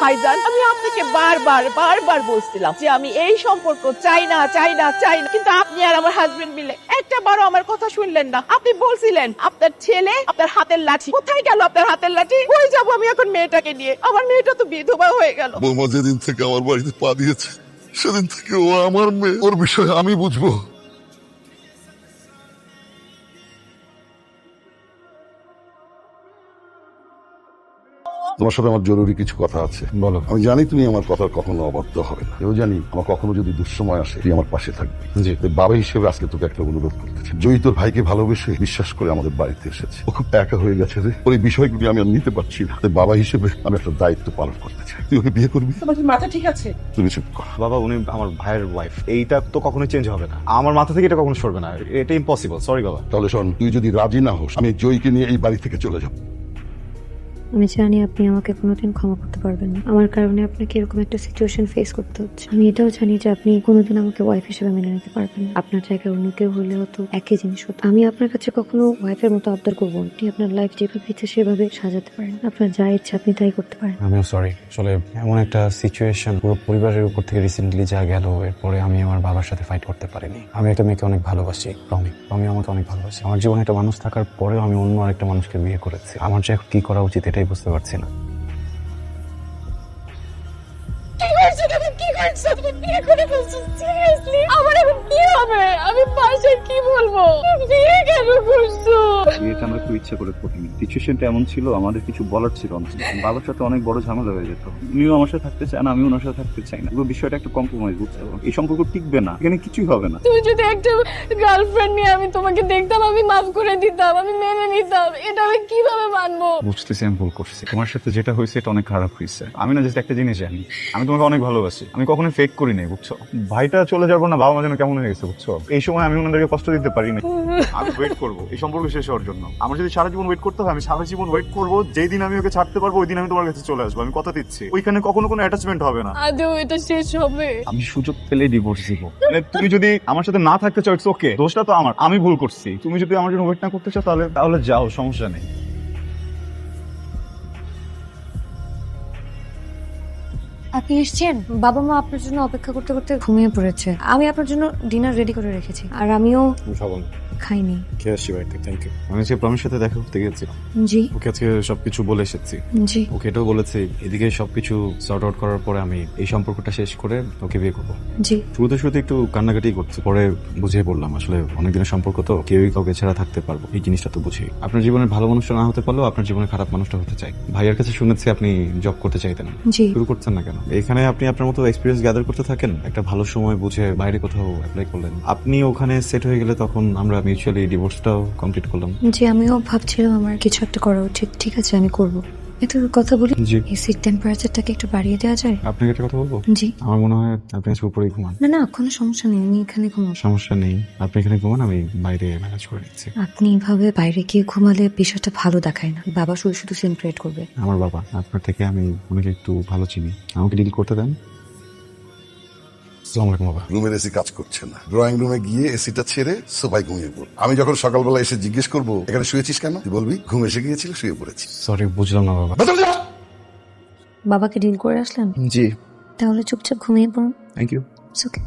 ভাইজান, আমি আপনাকে বারবার বলছিলাম যে আমি এই সম্পর্ক চাই না, কিন্তু আপনি আর আমার হাজবেন্ড মিলে একটা বারও আমার কথা শুনলেন না। আপনি বলছিলেন আপনার ছেলে আপনার হাতের লাঠি। কোথায় গেল আপনার হাতের লাঠি? কই যাবো আমি এখন মেয়েটাকে নিয়ে? আমার মেয়েটা তো বিধবা হয়ে গেল। বৌমা যেদিন থেকে আমার বাড়িতে পা দিয়েছে সেদিন থেকে ও আমার মেয়ে, ওর বিষয়ে আমি বুঝবো। তোমার সাথে আমার জরুরি কিছু কথা আছে। বলো। আমি জানি তুমি আমার কথা কখনো অবাধ্য হবে না, এও জানি আমার কখনো যদি দুঃসময় আসে তুই আমার পাশে থাকবি। জি। তাই বাবা হিসেবে আজকে তোকে একটা অনুরোধ করতে চাই। জয়ী তোর ভাইকে ভালোবেসে বিশ্বাস করে আমাদের বাড়িতে এসেছে, ও খুব একা হয়ে গেছে রে, ওর এই বিষয়গুলি আমি আর নিতে পারছি না। তাই বাবা হিসেবে আমি একটা দায়িত্ব পালন করতে চাই। তুই ওকে বিয়ে করবি? তোমার কি মাথা ঠিক আছে? তুমি চুপ কর। বাবা, উনি আমার ভাইয়ের ওয়াইফ, এইটা তো কখনো চেঞ্জ হবে না। আমার মাথা থেকে এটা কখনো সরবে না, এটা ইম্পসিবল। সরি বাবা। তাহলে শোন, তুই যদি রাজি না হোস আমি জয়ীকে নিয়ে এই বাড়ি থেকে চলে যাবো। আমি জানি আপনি আমাকে কোনোদিন ক্ষমা করতে পারবেন না। আমার কারণে আপনাকে এরকম একটা সিচুয়েশন ফেস করতে হচ্ছে। আমি এটাও জানি যে আপনি কোনোদিন আমাকে ওয়াইফ হিসেবে মেনে নিতে পারবেন না। আপনার জায়গায় অন্য কেউ হলেও তো একই জিনিস হতো। আমি আপনার কাছে কখনো ওয়াইফের মতো আবদার করবো না। আপনি আপনার লাইফ যেভাবে ইচ্ছে সেভাবে সাজাতে পারেন। আপনার যা ইচ্ছা আপনি তাই করতে পারেন। আমিও সরি। আসলে এমন একটা সিচুয়েশন পুরো পরিবারের উপর থেকে রিসেন্টলি যা গেল, এরপরে আমি আমার বাবার সাথে ফাইট করতে পারিনি। আমি একটা মেয়েকে অনেক ভালোবাসি, রমি আমাকে অনেক ভালোবাসি। আমার জীবনে একটা মানুষ থাকার পরেও আমি অন্য আরেকটা মানুষকে বিয়ে করেছি। আমার যে এখন কি করা উচিত এটাই বুঝতে পারছি না। আমার এখন কি হবে? আমি বাসায় কি বলবো? বিয়ে কেন করছো? বিয়েটা আমরা খুব ইচ্ছা করে করিনি। সিচুয়েশনটা এমন ছিল, আমাদের কিছু বলার ছিল না। বাবার সাথে অনেক বড় ঝামেলা হয়ে যেত। উনিও আমার সাথে থাকতে চায় না, আমিও ওনার সাথে থাকতে চাই না। পুরো বিষয়টা একটা কম্প্রোমাইজ, বুঝতে পারো? এই সম্পর্ক টিকবে না, এখানে কিছুই হবে না। তুমি যদি একটা গার্লফ্রেন্ড নিয়ে আমি তোমাকে দেখতাম, আমি মাফ করে দিতাম, আমি মেনে নিতাম। এটা আমি কিভাবে মানবো? বুঝতেছি আমি ভুল করছি। তোমার সাথে যেটা হয়েছে এটা অনেক খারাপ হয়েছে। আমি না জাস্ট একটা জিনিস জানি, আমি তোমাকে অনেক ভালোবাসি। আমি কখনো ফেক করি নাই, বুঝছো? ভাইটা চলে যাবো না, বাবা মা যেন কেমন হয়ে গেছে, বুঝছো? এই সময় আমি ওনাদেরকে কষ্ট দিতে পারি না। আমি ওয়েট করবো এই সম্পর্ক শেষ হওয়ার জন্য। আমার যদি সারা জীবন ওয়েট করতে হয়, আমি সারা জীবন ওয়েট করবো। যেই দিন আমি ওকে ছাড়তে পারবো ওই দিন আমি তোমার কাছে চলে আসবো। আমি কথা দিচ্ছি, ওইখানে কখনো কোনো অ্যাটাচমেন্ট হবে না। আদৌ এটা শেষ হবে? আমি সুযোগ পেলে ডিভোর্স দিব। মানে তুমি যদি আমার সাথে না থাকতে চাও, ইটস ওকে। দোষটা তো আমার, আমি ভুল করছি। তুমি যদি আমার জন্য ওয়েট না করতে চাও তাহলে যাও, সমস্যা নেই। আপনি এসেছেন? বাবা মা আপনার জন্য অপেক্ষা করতে করতে ঘুমিয়ে পড়েছে। আমি আপনার জন্য ডিনার রেডি করে রেখেছি, আর আমিও খাইনি। খেয়ে আসছি বাড়িতে। Thank you. আমি আজকে প্রমির সাথে দেখা করতে গেছিলাম। জি ওকে আজকে সবকিছু বলে এসেছি। জি। ওকে এটাও বলেছি এদিকে সবকিছু সর্ট আউট করার পরে আমি এই সম্পর্কটা শেষ করে ওকে বিয়ে করবো। জি। শুরুতে একটু কান্নাকাটি করছে, পরে বুঝিয়ে বললাম আসলে অনেকদিনের সম্পর্ক তো, কেউই কাউকে ছাড়া থাকতে পারবো, এই জিনিসটা তো বুঝি। আপনার জীবনের ভালো মানুষটা না হতে পারলেও আপনার জীবনের খারাপ মানুষটা হতে চাই। ভাইয়ের কাছে শুনেছি আপনি জব করতে চাইতেন, জি। শুরু করছেন না কেন? এখানে আপনি আপনার মতো এক্সপিরিয়েন্স গ্যাদার করতে থাকেন, একটা ভালো সময় বুঝে বাইরে কোথাও অ্যাপ্লাই করলেন। আপনি ওখানে সেট হয়ে গেলে তখন আমরা মিউচুয়ালি ডিভোর্সটাও কমপ্লিট করলাম। জি, আমিও ভাবছিলাম আমার কিছু একটা করা উচিত। ঠিক আছে, আমি করব। এত কথা বলি, জি। এসির টেম্পারেচারটাকে একটু বাড়িয়ে দেওয়া যায়? আপনাকে একটা কথা বলবো? জি। আমার মনে হয় আপনি আজকে উপরেই ঘুমান। না না, কোনো সমস্যা নেই, আমি এখানে ঘুমাবো। সমস্যা নেই, আপনি এখানে ঘুমান, আমি বাইরে ম্যানেজ করে নিচ্ছি। আপনি এইভাবে বাইরে গিয়ে ঘুমালে বিষয়টা ভালো দেখায় না। বাবা শুধু শুধু সিন ক্রিয়েট করবে। আমার বাবা, আপনার থেকে আমি ওনাকে একটু ভালো চিনি, আমাকে ডিল করতে দেন। আসসালামু আলাইকুম বাবা। রুমের এসি কাজ করছে না, ড্রয়িং রুমে গিয়ে এসিটা ছেড়ে সোফায় ঘুমিয়ে পড়। আমি যখন সকালবেলা এসে জিজ্ঞেস করবো এখানে শুয়েছিস কেন, তুই বলবি ঘুম এসে গিয়েছিল, শুয়ে পড়েছি। সরি, বুঝলাম না বাবা। বাবাকে ডিল করে আসলেন? জি। তাহলে চুপচাপ ঘুমিয়ে পড়ুন। Thank you. It's okay.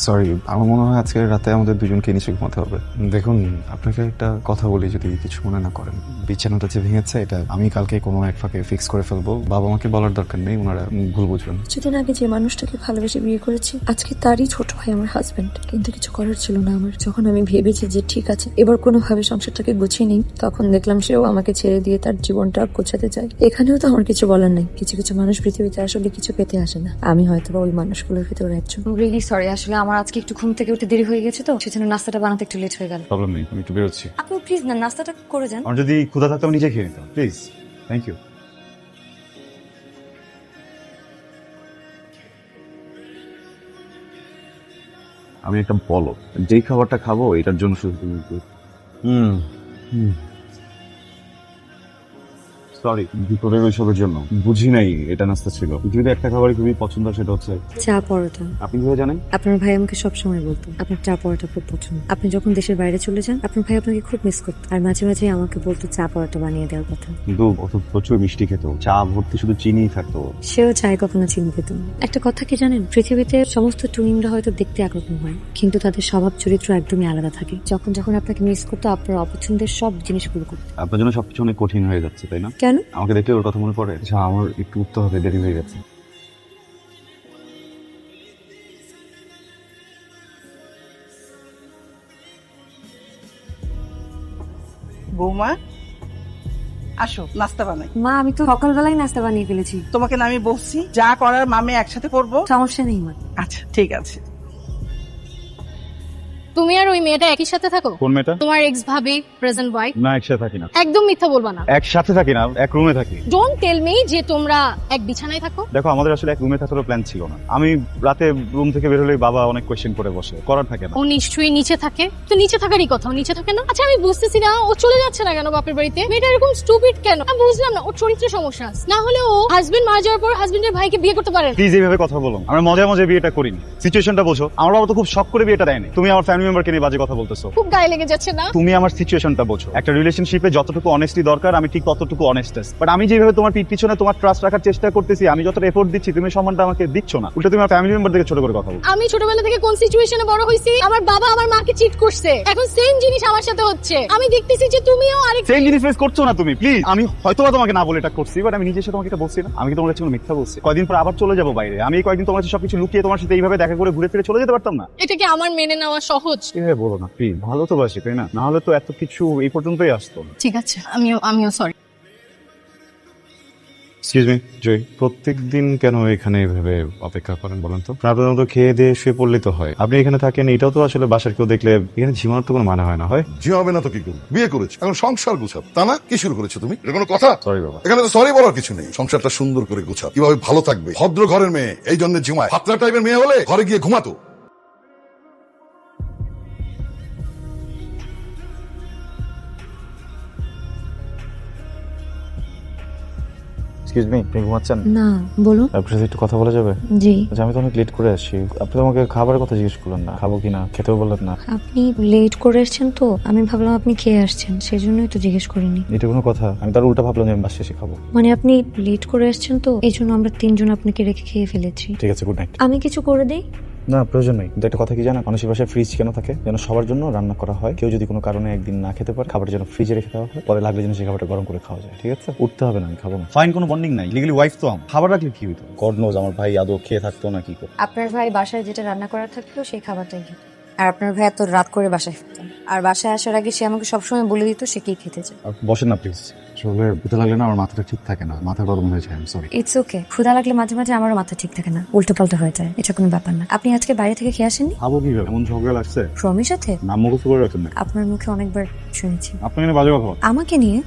Sorry, আমার মনে হয় আজকে রাতে আমাদের দুজনকে নিচে ঘুমাতে হবে। দেখুন, আপনাকে একটা কথা বলি যদি কিছু মনে না করেন। বিছানাটা যে ভেঙেছে এটা আমি কালকে কোনো এক ফাঁকে ফিক্স করে ফেলবো। বাবা মাকে বলার দরকার নেই, ওনারা ভুল বুঝবেন। কিছুদিন আগে যে মানুষটাকে ভালোবেসে বিয়ে করেছি আজকে তারই ছোট ভাই আমার হাজবেন্ড, কিন্তু কিছু করার ছিল না আমার। যখন আমি ভেবেছি যে ঠিক আছে এবার কোনোভাবে সংসারটাকে গুছিয়ে নেই, তখন দেখলাম সেও আমাকে ছেড়ে দিয়ে তার জীবনটা গোছাতে চায়। এখানেও তো আমার কিছু বলার নেই। কিছু কিছু মানুষ পৃথিবীতে আসলে কিছু পেতে আসে না। আমি হয়তো বা ওই মানুষগুলোর ভিতরে একজন। রিয়েলি সরি, আসলে আমার আজকে একটু ঘুম থেকে উঠতে দেরি হয়ে গেছে, তো সেজন্য নাস্তাটা বানাতে একটু লেট হয়ে গেল। প্রবলেম নেই, আমি একটু বেরোচ্ছি। আপনি প্লিজ না নাস্তাটা করে যান। আমার যদি ক্ষুধা থাকতো আমি নিজে খেয়ে নিতাম, প্লিজ। Thank you. আমি একটা বলো, যেই খাবারটা খাবো এটার জন্য শুধু তুমি সরি দুপুরের ওইসবের জন্য বুঝি নাই এটা নাস্তা ছিল। যদি একটা খাবারই খুবই পছন্দ সেটা হচ্ছে চা পরোটা। আপনি কিভাবে জানেন? আপনার ভাই আমাকে সবসময় বলতো আপনার চা পরোটা খুব পছন্দ। আপনি যখন দেশের বাইরে চলে যান আপনার ভাই আপনাকে খুব মিস করতো, আর মাঝে মাঝে আমাকে বলতো চা পরোটা বানিয়ে দেওয়ার কথা। কিন্তু ও তো প্রচুর মিষ্টি খেত, চা ভর্তি শুধু চিনিই থাকতো। সেও চায় কখনো চিনি পেত না। একটা কথা কি জানেন, পৃথিবীতে সমস্ত টুইনরা হয়তো দেখতে একরকম হয় কিন্তু তাদের স্বভাব চরিত্র একদমই আলাদা থাকে। যখন যখন আপনাকে মিস করতো আপনার অপছন্দের সব জিনিসগুলো করতো। আপনার জন্য সবকিছু অনেক কঠিন হয়ে যাচ্ছে, তাই না? কেন? আমাকে দেখলে ওর কথা মনে পড়ে। আচ্ছা, আমার একটু উঠতে হবে, দেরি হয়ে গেছে। বৌমা আসো, নাস্তা বানাই। মা আমি তো সকালবেলায় নাস্তা বানিয়ে ফেলেছি। তোমাকে না আমি বলছি যা করার মামে একসাথে করবো? সমস্যা নেই মা। আচ্ছা ঠিক আছে। তুমি আর ওই মেয়েটা একই সাথে থাকো? কোন মেয়েটা? তোমার এক্স ভাবি, প্রেজেন্ট ওয়াইফ? না, একসাথে থাকি না। একদম মিথ্যা বলবা না। একসাথে থাকি না, এক রুমে থাকি। ডোন্ট টেল মি যে তোমরা এক বিছানায় থাকো। দেখো, আমাদের আসলে এক রুমে থাকার প্ল্যান ছিল না। আমি রাতে রুম থেকে বের হলেই বাবা অনেক কোয়েশ্চেন করে বসে, করার থাকে না। ও নিশ্চয়ই নিচে থাকে। তো নিচে থাকারই কথা, ও নিচে থাকে না। আচ্ছা আমি বুঝতেছি না ও চলে যাচ্ছে না কেন বাপের বাড়িতে? মেয়েটা এরকম স্টুপিড কেন? আমি বুঝলাম না, ওর চরিত্রে সমস্যা আছে। না হলে ও হাজবেন্ড মারা যাওয়ার পর হাজবেন্ডের ভাইকে বিয়ে করতে পারে না। প্লিজ এইভাবে কথা বলো। আমরা মজা মজা বিয়েটা করিনি, সিচুয়েশনটা বোঝো। আমার বাবা তো খুব শখ করে বিয়েটা দেয়নি। তুমি আমার ফ্যামিলি মেম্বারকে নিয়ে বাজে কথা বলতেছো। খুব গায়ে লেগে যাচ্ছে না? তুমি আমার সিচুয়েশনটা বোঝো। একটা রিলেশনশিপে যতটুকু অনেস্টি দরকার আমি ঠিক ততটুকু অনেস্ট আছি। বাট আমি যেভাবে তোমার পিঠ পিছনে তোমার ট্রাস্ট রাখার চেষ্টা করতেছি, আমি যতটা এফোর্ট দিচ্ছি তুমি সম্মানটা আমাকে দিচ্ছ না। উল্টো তুমি আমার ফ্যামিলি মেম্বার থেকে ছোট করে কথা বলো। আমি ছোটবেলা থেকে কোন সিচুয়েশনে বড় হইছি? আমার বাবা আমার মাকে চিট করছে, এখন সেম জিনিস আমার সাথে হচ্ছে। আমি দেখতেছি যে তুমিও আরেক সেম জিনিস ফেস করছো না তুমি। প্লিজ, আমি হয়তোবা তোমাকে না বলে এটা করছি, বাট আমি নিজের সাথে তোমাকে এটা বলছি না। আমি কি তোমার কাছে কোনো মিথ্যা বলছি? কয়দিন পর আবার চলে যাবো বাইরে। আমি এই কয়েকদিন তোমার কাছে সবকিছু লুকিয়ে তোমার সাথে এইভাবে দেখা করে ঘুরে ফিরে চলে যেতে পারতাম না? এটা কি আমার মেনে নেওয়া সহজ? এভাবে বলো না প্লিজ, ভালো তো বাসি তাই না? না হলে তো এত কিছু এই পর্যন্তই আসতো না। ঠিক আছে, আমিও সরি। এক্সকিউজ মি জয়, প্রত্যেকদিন কেন এখানে এভাবে অপেক্ষা করেন বলেন তো? আপনার মতো খেয়ে দিয়ে শুয়ে পড়লেই তো হয়। আপনি এখানে থাকেন, এটাও তো আসলে বাসার কেউ দেখলে এখানে ঝিমানোর তো কোনো মানে হয় না। হয় জিমাবে না তো কি করবো? বিয়ে করেছে, এখন সংসার গুছাব, তা না? কি শুরু করেছো তুমি? এটা কোনো কথা? সরি বাবা। এখানে তো সরি বলার কিছু নেই। সংসারটা সুন্দর করে গুছাব, কিভাবে ভালো থাকবে। ভদ্র ঘরের মেয়ে, এই জন্য ঝিমায়। ফাতরা টাইপের মেয়ে হলে ঘরে গিয়ে ঘুমাতো। এক্সকিউজ মি, আপনি ঘুমাচ্ছেন? না, বলুন। আপনার সাথে একটু কথা বলা যাবে? জি। আচ্ছা, আমি তো অনেক লেট করে আসছি। আপনি তো আমাকে খাবারের কথা জিজ্ঞেস করলেন না, খাবো কিনা, খেতেও বললেন না। আপনি লেট করে এসেছেন তো আমি ভাবলাম আপনি খেয়ে আসছেন, সেই জন্যই তো জিজ্ঞেস করিনি। এটা কোনো কথা? আমি তার উল্টা ভাবলাম যে আমি বাসে এসে খাবো। মানে আপনি লেট করে এসেছেন তো এই জন্য আমরা তিনজন আপনাকে রেখে খেয়ে ফেলেছি। ঠিক আছে, গুড নাইট। আমি কিছু করে দিই? না, প্রয়োজন নেই। কিন্তু একটা কথা কি জানা, মানুষের বাসায় ফ্রিজ কেন থাকে? যেন সবার জন্য রান্না করা হয়। কেউ যদি কোনো কারণে একদিন না খেতে পারে, খাবার যেন ফ্রিজে রেখে দেওয়া হয়, পরে লাগলে যেন সেই খাবারটা গরম করে খাওয়া যায়। ঠিক আছে? উঠতে হবে না, আমি খাবো না। ফাইন, কোনো বন্ডিং নাই। লিগালি ওয়াইফ তো আমার। খাবার রাখলে কি হইতো? গড নোজ আমার ভাই আদৌ খেয়ে থাকতো না কি করে। আপনার ভাই বাসায় যেটা রান্না করার থাকলো সেই খাবারটাই খেত, আর আপনার ভাই এত রাত করে বাসায় ফিরতেন, আর বাসায় আসার আগে সে আমাকে সবসময় বলে দিত সে কি খেতে চায়। বসেন না প্লিজ। আসলে উঠে লাগলে না আমার মাথাটা ঠিক থাকে না, মাথা গরম হয়ে যায়। সরি। It's okay. ক্ষুধা লাগলে মাঝে মাঝে আমারও মাথা ঠিক থাকে না, উল্টো পাল্টা হয়ে যায়, এটা কোনো ব্যাপার না। আপনি আজকে বাইরে থেকে খেয়ে আসেননি? খাবো কিভাবে? এমন ঝগড়া লাগছে? প্রমির সাথে? নাম মুখস্থ করে রাখেন না। আপনার মুখে অনেকবার শুনেছি। আপনি এখানে বাজে কথা বলেন। আমাকে নিয়ে?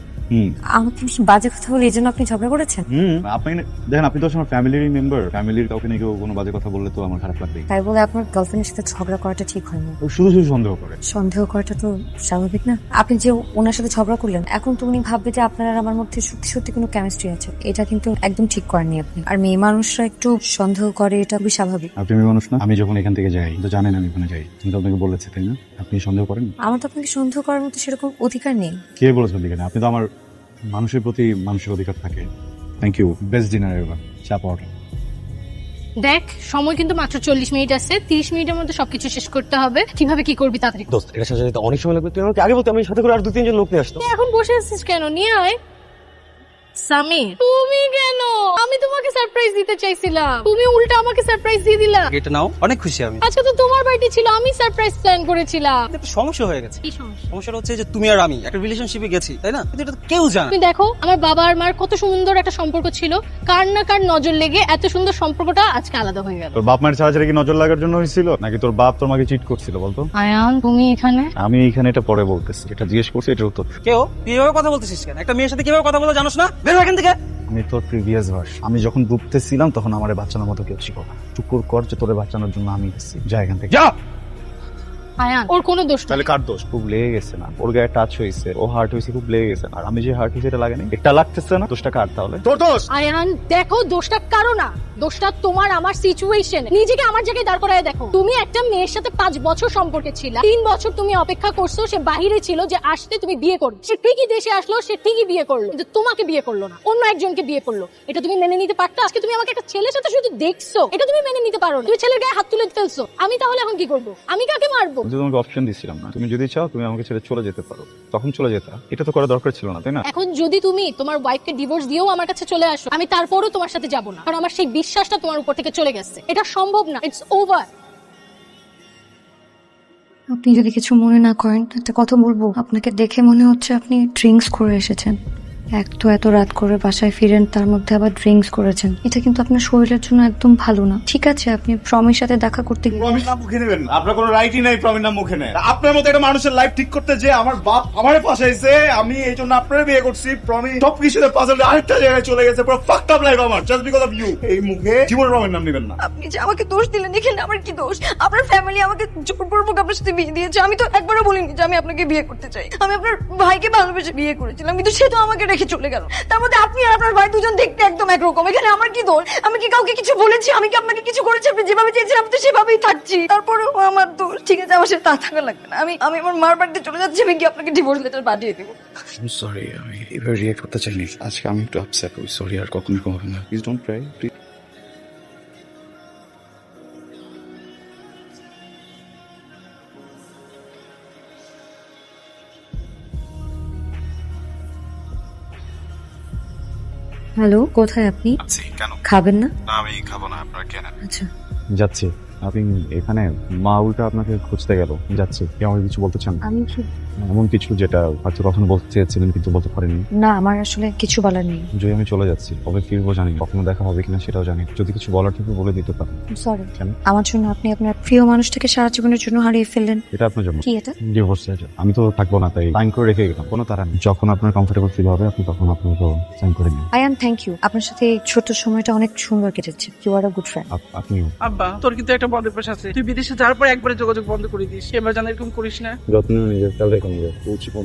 আমাকে নিয়ে বাজে কথা বলে এই জন্য আপনি ঝগড়া করেছেন? আপনি দেখেন, আপনি তো আমার ফ্যামিলির মেম্বার। ফ্যামিলির কাউকে নিয়ে কেউ কোনো বাজে কথা বললে তো আমার খারাপ লাগবে। তাই বলে আপনার গার্লফ্রেন্ডের সাথে ঝগড়া করাটা ঠিক হয়নি। ও শুধু শুধু সন্দেহ করে। সন্দেহ করাটা তো স্বাভাবিক না? আপনি যে ওনার সাথে ঝগড়া করলেন, এখন তো উনি ভাববে যে আপনার আর আমার মধ্যে সত্যি সত্যি কোনো কেমিস্ট্রি আছে। এটা কিন্তু একদম ঠিক করেননি আপনি। আর মেয়ে মানুষরা একটু সন্দেহ করে, এটা খুবই স্বাভাবিক। আপনি মেয়ে মানুষ না? আমি যখন এখান থেকে যাই তো জানেন আমি ওখানে যাই, কিন্তু আপনাকে বলেছে তাই না? আপনি সন্দেহ করেন? আমার তো আপনাকে সন্দেহ করার মতো সেরকম অধিকার নেই। কে বলেছেন এখানে? আপনি তো আমার মানুষের প্রতি মানুষের অধিকার থাকে। Thank you. বেস্ট ডিনার এবার। চা পাওয়াটা। দেখ, সময় কিন্তু মাত্র 40 মিনিট আছে। 30 মিনিটের মধ্যে সবকিছু শেষ করতে হবে। কিভাবে কি করবি তাড়াতাড়ি। দোস্ত, এটা সাথে যেতে অনেক সময় লাগবে। তুই আমাকে আগে বলতে আমি সাথে করে আর 2-3 জন লোক নিয়ে আসতো। তুই এখন বসে আছিস কেন? নিয়ে আয়। সামির, তুমি কেন? আমি তোমাকে সারপ্রাইজ দিতে চাইছিলাম, তুমি উল্টা আমাকে সারপ্রাইজ দিয়ে দিলা। এটা নাও, অনেক খুশি আমি। আজকে তো তোমার বার্থডে ছিল, আমি সারপ্রাইজ প্ল্যান করেছিলাম। একটা সমস্যা হয়ে গেছে। কি সমস্যা? সমস্যাটা হচ্ছে যে তুমি আর আমি একটা রিলেশনশিপে গেছি, তাই না? কিন্তু এটা তো কেউ জানে না। তুমি দেখো, আমার বাবা আর মার কত সুন্দর একটা সম্পর্ক ছিল, কার না কার নজর লেগে এত সুন্দর সম্পর্কটা আজকে আলাদা হয়ে গেল। তোর বাপ মায়ের ছাড়াছাড়ি কি নজর লাগার জন্য হয়েছিল, নাকি তোর বাপ তোর মাকে চিট করছিল বলতো? আয়ান, তুমি এখানে? আমি এখানে এটা পরে বলতেছি, এটা জিজ্ঞেস করছি, এটার উত্তর। কেউ তুই এভাবে কথা বলতেছিস কেন? একটা মেয়ের সাথে কিভাবে কথা বলো জানোস না? বের হ এখান থেকে। আমি তোর প্রিভিয়াস ভার্স। আমি যখন ডুবতেছিলাম তখন আমার বাচ্চানোর মতো কেউ ছিল না। চুকুর কর যে তোরে বাঁচানোর জন্য আমি এসেছি। যা এখান থেকে, যা। আয়ান ওর কোনো দোষ নেই। তাহলে কার দোষ? খুব লেগে গেছে না, ওর গায়ে টাচ হয়েছে, ও হার্ট হয়েছে, খুব লেগে গেছে। আর আমি যে হার্ট হয়েছে এটা লাগে না, এটা লাগতেছে না, দোষটা কার তাহলে? তোর দোষ। আয়ান দেখো, দোষটা কারো না, দোষটা তোমার আমার সিচুয়েশন। নিজেকে আমার জায়গায় দাঁড় করায় দেখো। তুমি একটা মেয়ের সাথে 5 বছর সম্পর্কে ছিল, 3 বছর তুমি অপেক্ষা করছো, সে বাহিরে ছিল যে আসতে তুমি বিয়ে করবে। সে ঠিকই দেশে আসলো, সে ঠিকই বিয়ে করলো, কিন্তু তোমাকে বিয়ে করলো না, অন্য একজনকে বিয়ে করলো। এটা তুমি মেনে নিতে পারতো? আজকে তুমি আমাকে একটা ছেলের সাথে শুধু দেখছো, এটা তুমি মেনে নিতে পারো না। তুমি ছেলের গায়ে হাত তুলে ফেলছো। আমি তাহলে এখন কি করবো? আমি কাকে মারবো? আমি তো তোমাকে অপশন দিছিলাম না, তুমি যদি চাও তুমি আমাকে ছেড়ে চলে যেতে পারো, তখন চলে যেতা। এটা তো করা দরকার ছিল না, তাই না? এখন যদি তুমি তোমার ওয়াইফকে ডিভোর্স দিয়েও আমার কাছে চলে আসো, আমি তারপরও তোমার সাথে যাব না, কারণ আমার সেই বিশ্বাসটা তোমার উপর থেকে চলে গেছে। এটা সম্ভব না, ইটস ওভার। আপনি যদি কিছু মনে না করেন, একটা কথা বলবো। আপনাকে দেখে মনে হচ্ছে আপনি ড্রিঙ্কস করে এসেছেন। এক তো এত রাত করে বাসায় ফিরেন, তার মধ্যে আবার ড্রিঙ্কস করেছেন। এটা কিন্তু আপনার শরীরের জন্য একদম ভালো না। ঠিক আছে, আপনি প্রমির সাথে দেখা করতে গিয়ে প্রমিস নাম মুখে নেবেন না, আপনার কোনো রাইটই নাই প্রমিস নাম মুখে নেয়। আপনার মতো একটা মানুষের লাইফ ঠিক করতে যে আমার বাপ আমারে ফাঁসাইছে, আমি এই জন্য আপনারে বিয়ে করছি। প্রমি সব কিছুতে পাজল আরেকটা জায়গায় চলে গেছে, পুরো ফাকড আপ লাইফ আমার, জাস্ট বিকজ অফ ইউ। এই মুখে জীবন প্রমির নাম নেবেন না। আপনি যে আমাকে দোষ দিলেন, এখানে আমার কি দোষ? আপনার ফ্যামিলি আমাকে জোরপূর্বক আপনার সাথে বিয়ে দিয়েছে। আমি তো একবারও বলিনি যে আমি আপনাকে বিয়ে করতে চাই। আমি আপনার ভাইকে ভালোবেসে বিয়ে করেছিলাম, কিন্তু সে তো আমাকে রেখে চলে গেল। তার মধ্যে আপনি আর আপনার ভাই দুজন দেখতে একদম একরকম। এখানে আমার কি দোষ? আমি কি কাউকে কিছু বলেছি? আমি কি আপনাকে কিছু করেছি? আপনি যেভাবে চেয়েছেন আমি তো সেভাবেই থাকছি। তারপরেও আমার দোষ। ঠিক আছে, আমার সাথে তা থাকা লাগবে না। আমি আমার মার বাড়িতে চলে যাচ্ছি। আমি কি আপনাকে ডিভোর্স লেটার পাঠিয়ে দেবো? সরি, আমি এভাবে রিয়েক্ট করতে চাইনি। আজকে আমি একটু আপসেট। সরি, আর কখনো এরকম হবে না। Please don't Cry, please. Hello, কোথায় আপনি? আছি। কেন? খাবেন না? না, আমি খাবো না। আপনারা কেন? আচ্ছা, যাচ্ছি। আপনি এখানে, মা উল্টা আপনাকে খুঁজতে গেল। যাচ্ছি। কি আমাকে কিছু বলতে চান? আমি কি? এমন কিছু যেটা হয়তো কখনো বলতে চেয়েছিলেন কিন্তু বলতে পারেননি। না, আমার আসলে কিছু বলার নেই। যদি আমি চলে যাচ্ছি, কবে ফিরবো জানি না, কখনো দেখা হবে কিনা সেটাও জানি না। যদি কিছু বলার থেকে বলে দিতে পারেন। সরি, কেন? আমার জন্য আপনি আপনার প্রিয় মানুষটাকে সারা জীবনের জন্য হারিয়ে ফেললেন। এটা আপনার জন্য কি এটা? Divorce letter. আমি তো থাকবো না, তাই সাইন করে রেখে গেলাম। কোনো তারা নেই। যখন আপনার কমফোর্টেবল ফিল হবে আপনি তখন আপনার তো সাইন করে নিন। Ayaan, thank you. আপনার সাথে এই ছোট্ট সময়টা অনেক সুন্দর কেটেছে। You are a good friend. আপনিও। আব্বা, তোর কিন্তু একটা বদ অভ্যাস আছে। তুই বিদেশে যাওয়ার পর একবারে যোগাযোগ বন্ধ করে দিস। এবার যেন এরকম করিস না। যত্ন নিজের খেয়াল রেখে নিজের উচিত।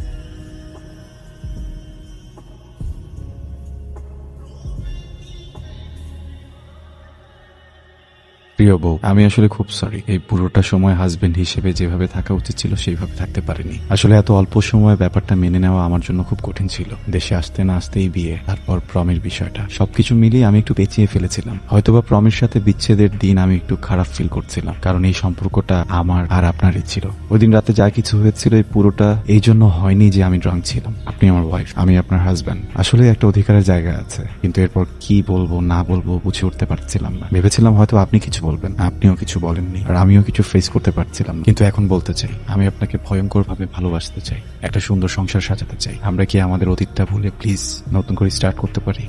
প্রিয় বউ, আমি আসলে খুব সরি। এই পুরোটা সময় হাজবেন্ড হিসেবে যেভাবে থাকা উচিত ছিল সেইভাবে থাকতে পারিনি। আসলে এত অল্প সময় ব্যাপারটা মেনে নেওয়া আমার জন্য খুব কঠিন ছিল। দেশে আসতে না আসতেই বিয়ে, তারপর প্রমের বিষয়টা, সবকিছু মিলিয়ে আমি একটু পেঁচিয়ে ফেলেছিলাম। হয়তোবা প্রমের সাথে বিচ্ছেদের দিন আমি একটু খারাপ ফিল করছিলাম, কারণ এই সম্পর্কটা আমার আর আপনারই ছিল। ওই দিন রাতে যা কিছু হয়েছিল এই পুরোটা এই জন্য হয়নি যে আমি ড্রাঙ্ক ছিলাম। আপনি আমার ওয়াইফ, আমি আপনার হাজব্যান্ড। আসলে একটা অধিকারের জায়গা আছে, কিন্তু এরপর কি বলবো না বলবো বুঝে উঠতে পারছিলাম না। ভেবেছিলাম হয়তো আপনি কিছু বলবেন, আপনিও কিছু বলেননি, আর আমিও কিছু ফেস করতে পারছিলাম না। কিন্তু এখন বলতে চাই, আমি আপনাকে ভয়ঙ্কর ভাবে ভালোবাসতে চাই, একটা সুন্দর সংসার সাজাতে চাই। আমরা কি আমাদের অতীতটা ভুলে প্লিজ নতুন করে স্টার্ট করতে পারি?